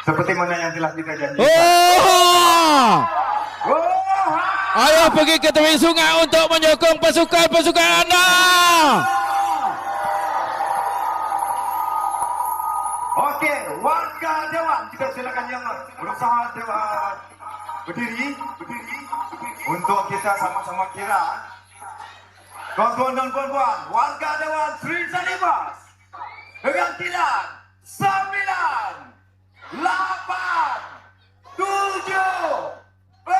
Seperti mana yang telah kita janjikan. Ayo pergi ke tepi sungai untuk menyokong pasukan-pasukan anda. Okey, warga Dewan, kita silakan yang berusaha berdiri untuk kita sama-sama kira. Tuan-tuan dan puan-puan, warga Dewan Sri Sanibas dengan tilang 9, 8, 7, 6,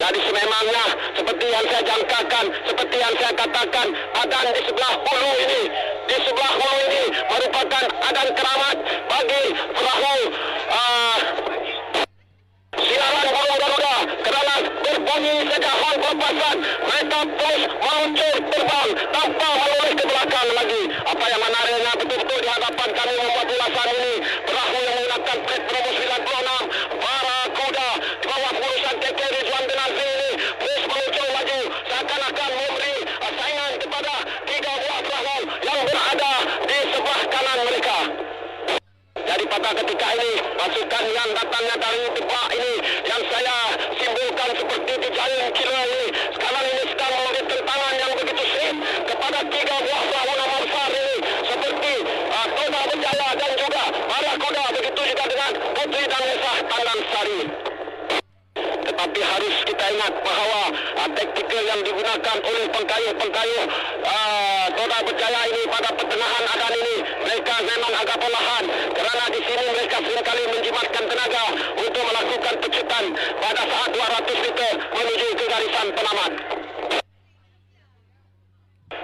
Jadi sememangnya seperti yang saya jangkakan, seperti yang saya katakan, adan di sebelah hulu ini, merupakan adan keramat bagi perahu siaran burung Garuda, kerana berbunyi saja horn pelepasan, mereka terus meluncur terbang tanpa menoleh ke belakang lagi. Apa yang menariknya betul-betul di hadapan kami membuat ulasan ini, perahu yang menggunakan plat nombor 96 Barakuda di bawah urusan KK Rizwan bin Azri ini terus meluncur maju seakan-akan memberi saingan kepada 3 buah perahu yang berada di sebelah kanan mereka. Jadi pada ketika ini pasukan yang datangnya dari depan ini yang saya simbolkan seperti di jalan kilo ini sekarang ini sedang memberi tentangan yang begitu sengit kepada 3 buah perahu nomor besar ini seperti Toba Berjaya dan juga Barakuda, begitu juga dengan Putri dan Nesah Tandan Sari. Tetapi harus kita ingat bahawa taktikal yang digunakan oleh pengkayuh Toba Berjaya ini pada pertengahan adan ini, mereka memang agak perlahan kerana di sini mereka seringkali menjimatkan tenaga untuk melakukan pecutan pada saat 200 meter menuju ke garisan penamat.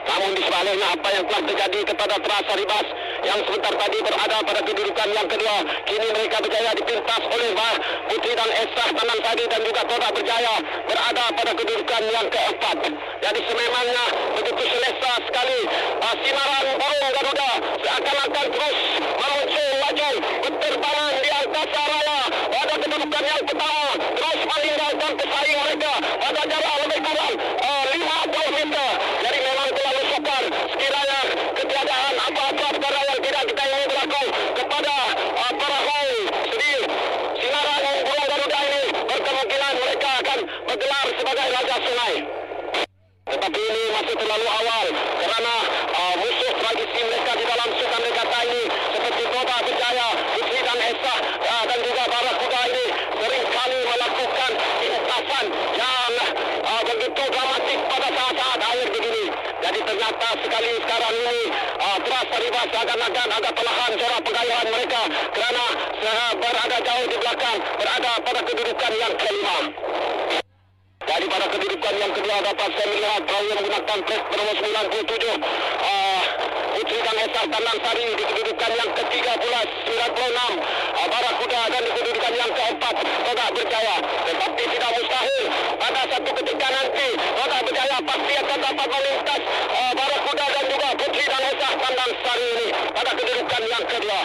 Namun di sebelah Sebaliknya apa yang telah terjadi kepada Teras Saribas yang sebentar tadi berada pada kedudukan yang kedua, kini mereka berjaya dipintas oleh Putri dan Esah Tanan Sari dan juga Toda Berjaya berada pada kedudukan yang keempat. Jadi sememangnya begitu selesa sekali sinaran burung Garuda seakan-akan terus meluncur laju berterbangan di angkasa raya pada kedudukan yang pertama, terus meninggalkan pesaing mereka pada jarak lebih kurang 50 meter. Jadi memang terlalu sukar sekiranya ketiadaan apa-apa perkara yang tidak kita ingin berlaku kepada perahu sedih sinaran burung Garuda ini, berkemungkinan mereka akan bergelar sebagai Raja Sungai. Tetapi ini masih terlalu awal kerana musuh tradisi mereka di dalam sukan regata ini seperti Toda Berjaya, Putri dan Esah dan juga Barakuda ini seringkali melakukan lintasan yang begitu dramatik pada saat-saat akhir begini. Jadi ternyata sekali sekarang ini Teras Saribas akan agak perlahan corak penggayaan mereka kerana berada jauh di belakang, berada pada kedudukan yang kelima. Jadi pada kedudukan yang kedua dapat saya melihat perahu yang menggunakan pres bernomor 97 Putri dan Esah Tanan Sari di kedudukan yang ketiga pula 96 Barakuda dan di kedudukan yang keempat Toda Berjaya. Tetapi tidak mustahil pada satu ketika nanti Toda Berjaya pasti akan dapat melintas Barakuda dan juga Putri dan Esah Tanan Sari ini pada kedudukan yang kedua.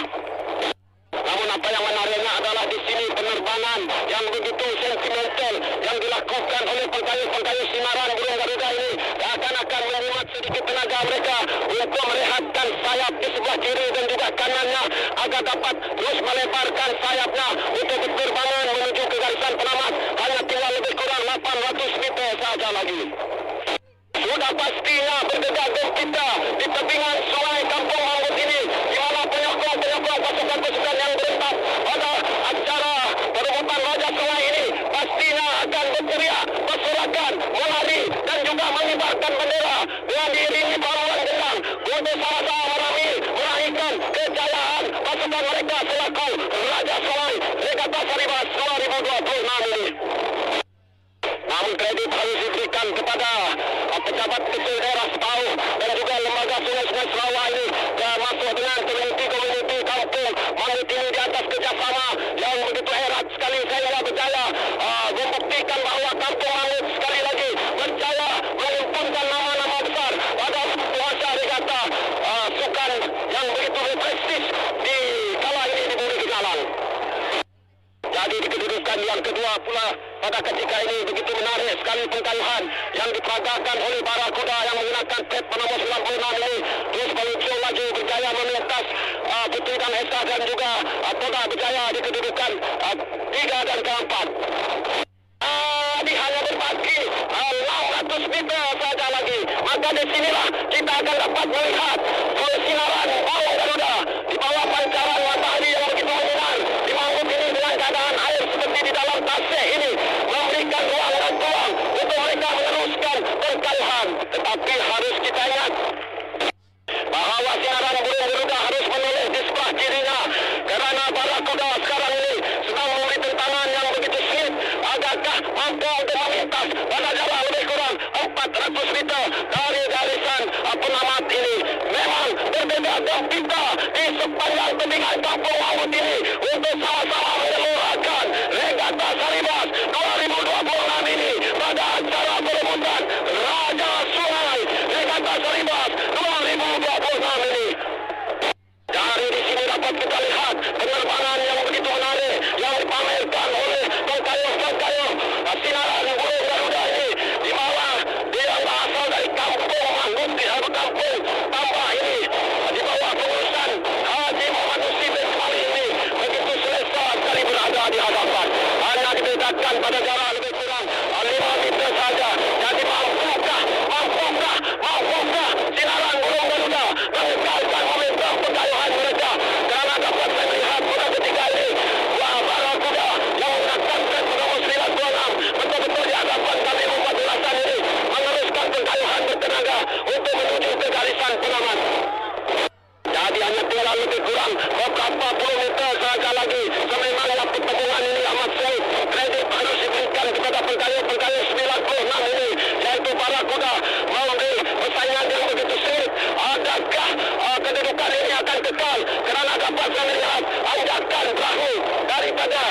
Namun apa yang menariknya adalah di sini penerbangan yang begitu sentimental yang dilakukan oleh pengkayu-pengkayu sinaran burung Garuda ini akan menghemat sedikit tenaga mereka untuk merehatkan sayap di sebelah kiri dan juga kanannya agar dapat terus melebarkan sayapnya untuk berterbangan menuju ke garisan penamat. Hanya tinggal lebih kurang 800 meter saja lagi. Sudah pastinya berdedak gempita di tebingan sungai Kampung Mambut ini, di mana penyokong-penyokong pasukan-pasukan yang berentak pada acara perebutan Raja Sungai ini pastinya akan berteriak, bersorakan, menari dan juga mengibarkan bendera dengan diiringi paruan gendang untuk sama-sama meraihkan kejayaan pasukan mereka selaku Raja Sungai Regata Saribas 2026 ini. Namun kredit harus diberikan kepada pejabat kecil daerah Sepauh dan juga lembaga Sungai-Sungai Sarawak ini dan masuk dengan komuniti kampung Mambut ini di atas kerjasama yang begitu erat sekali sehingga berjaya membuktikan bahawa kampung Mambut sekali lagi berjaya menghimpunkan nama-nama besar pada kuasa regata sukan yang begitu berprestis di kala ini di Bumi Kegalang. Jadi di kedudukan yang kedua pula pada ketika ini begitu menarik sekali pengkayuhan yang diperagakan oleh Barakuda yang menggunakan pet bernomor 96 ini terus meluncur laju berjaya melintas Putri dan Esah dan juga Toda Berjaya di kedudukan 3 dan keempat. Di hanya berbagi 600 meter saja lagi. Maka di sinilah kita akan dapat melihat sinaran burung Garuda di bawah pancaran matahari yang begitu menyinar di Mambut ini dengan keadaan air seperti di dalam tasik ini memberikan ruang dan peluang untuk mereka meneruskan perkayuhan. Tetapi harus kita ingat bahawa sinaran burung Garuda harus menoleh di sebelah kirinya kerana Barakuda sekarang ini sedang memberi tentangan yang begitu sulit. Agakkah mampu untuk melintas pada jarak lebih kurang 400 meter dari garisan penamat ini. Memang berbeda gempita di sepanjang tebingan kampung Mambut ini untuk sama-sama menyemarakan Regata Saribas 2026 ini pada acara perebutan Raja Sungai Regata Saribas 2026 ini. Dari di sini dapat kita lihat penerbangan yang begitu menarik yang dipamerkan oleh pengkayuh-pengkayuh sinaran burung Garuda ini, di mana dia berasal dari kampung Mambut di kampung Tambah ini di bawah pengurusan Haji Muhammad Nusri bin Ismail ini begitu selesa sekali berada di hadapan. Hanya dibedakan pada jarak lebih kurang 5 meter saja. Jadi mampukah sinaran burung Garuda mengekalkan momentum pengkayuhan mereka kerana dapat saya melihat pada ketika ini Barakuda yang menggunakan pres bernomor 96 betul-betul di hadapan kami membuat ulasan ini meneruskan pengkayuhan bertenaga untuk menuju ke garisan penamat. Jadi hanya tinggal lebih kurang beberapa puluh meter saja lagi sememangnya pertandingan ini amat sulit. Kredit harus diberikan kepada pengkayuh 96 ini yaitu Barakuda memberi persaingan yang begitu sulit kekal kerana dapat saya melihat anjakan perahu daripada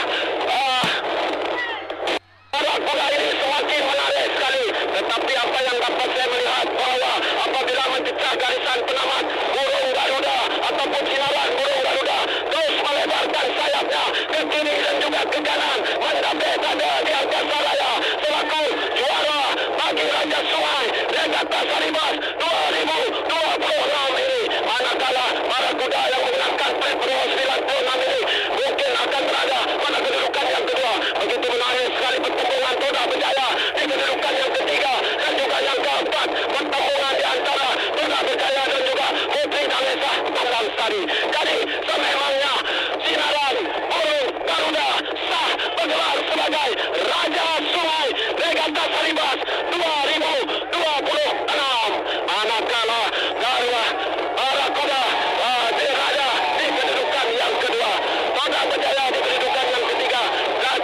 para kuda ini semakin menarik sekali. Tetapi apa yang dapat saya melihat bahawa apabila mencecah garisan penamat, burung Garuda ataupun sinaran burung Garuda terus melebarkan sayapnya ke kiri dan juga ke kanan mendapat pada di angkasa raya selaku juara bagi Raja Sungai Regatta Saribas 2026 ini. Manakala para kuda yang menggunakan Petro 96 ini mungkin akan berada pada kedudukan yang kedua. Begitu menarik sekali pertembungan Toda Berjaya di kedudukan yang ketiga dan juga yang keempat. Pertembungan di antara Toda Berjaya dan juga Putri Damesah Tonggang Sari. Jadi sememangnya sinaran burung Garuda sah bergelar sebagai Raja Sungai Regatta Saribas 2026. Manakala Garuda para kuda berada di kedudukan yang kedua, Toda Berjaya di kedudukan yang ketiga dan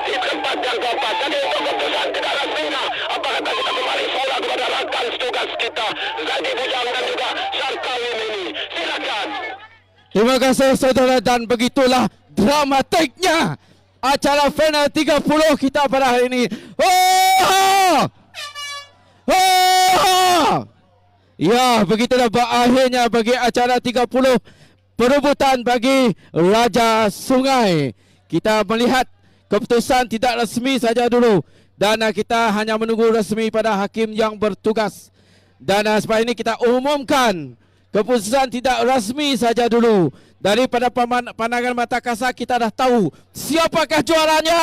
di tempat yang keempat. Jadi untuk keputusan tidak rasminya, apa kata kita kembali semula kepada rakan tugas kita Zadi Bujang dan juga Syarkawi Mini. Silakan. Terima kasih saudara, dan begitulah dramatiknya acara final 30 kita pada hari ini. Oh! Oh! Ya, begitulah berakhirnya bagi acara 30 perebutan bagi Raja Sungai. Kita melihat keputusan tidak rasmi saja dulu, dan kita hanya menunggu rasmi pada hakim yang bertugas. Dan sebab ini kita umumkan keputusan tidak rasmi saja dulu. Daripada pandangan mata kasar kita dah tahu siapakah juaranya.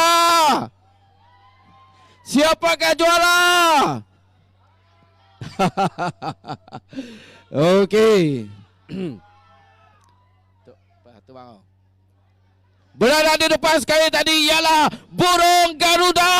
Siapakah juara? Okey. Berada di depan sekali tadi ialah burung Garuda.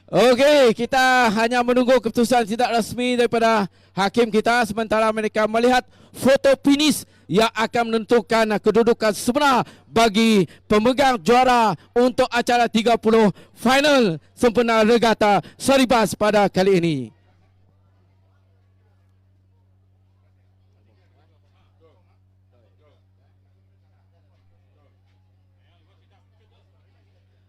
Okey, kita hanya menunggu keputusan tidak rasmi daripada hakim kita sementara mereka melihat foto finish yang akan menentukan kedudukan sebenar bagi pemegang juara untuk acara 30 final sempena Regatta Saribas pada kali ini.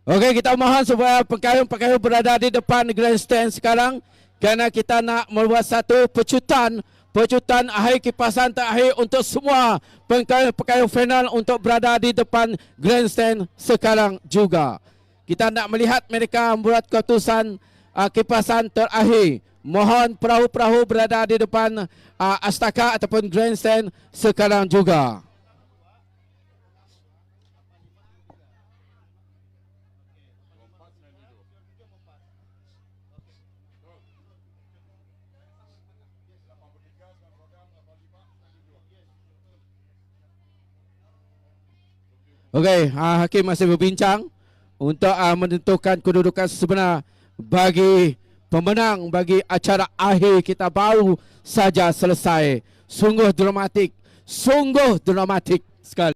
Okey, kita mohon supaya pengkayuh-pengkayuh berada di depan grandstand sekarang kerana kita nak membuat satu pecutan akhir kipasan terakhir untuk semua pengkayuh-pengkayuh final untuk berada di depan grandstand sekarang juga. Kita nak melihat mereka membuat keputusan kipasan terakhir. Mohon perahu-perahu berada di depan astaka ataupun grandstand sekarang juga. Okey, hakim masih berbincang untuk menentukan kedudukan sebenar bagi pemenang bagi acara akhir kita baru saja selesai. Sungguh dramatik sekali.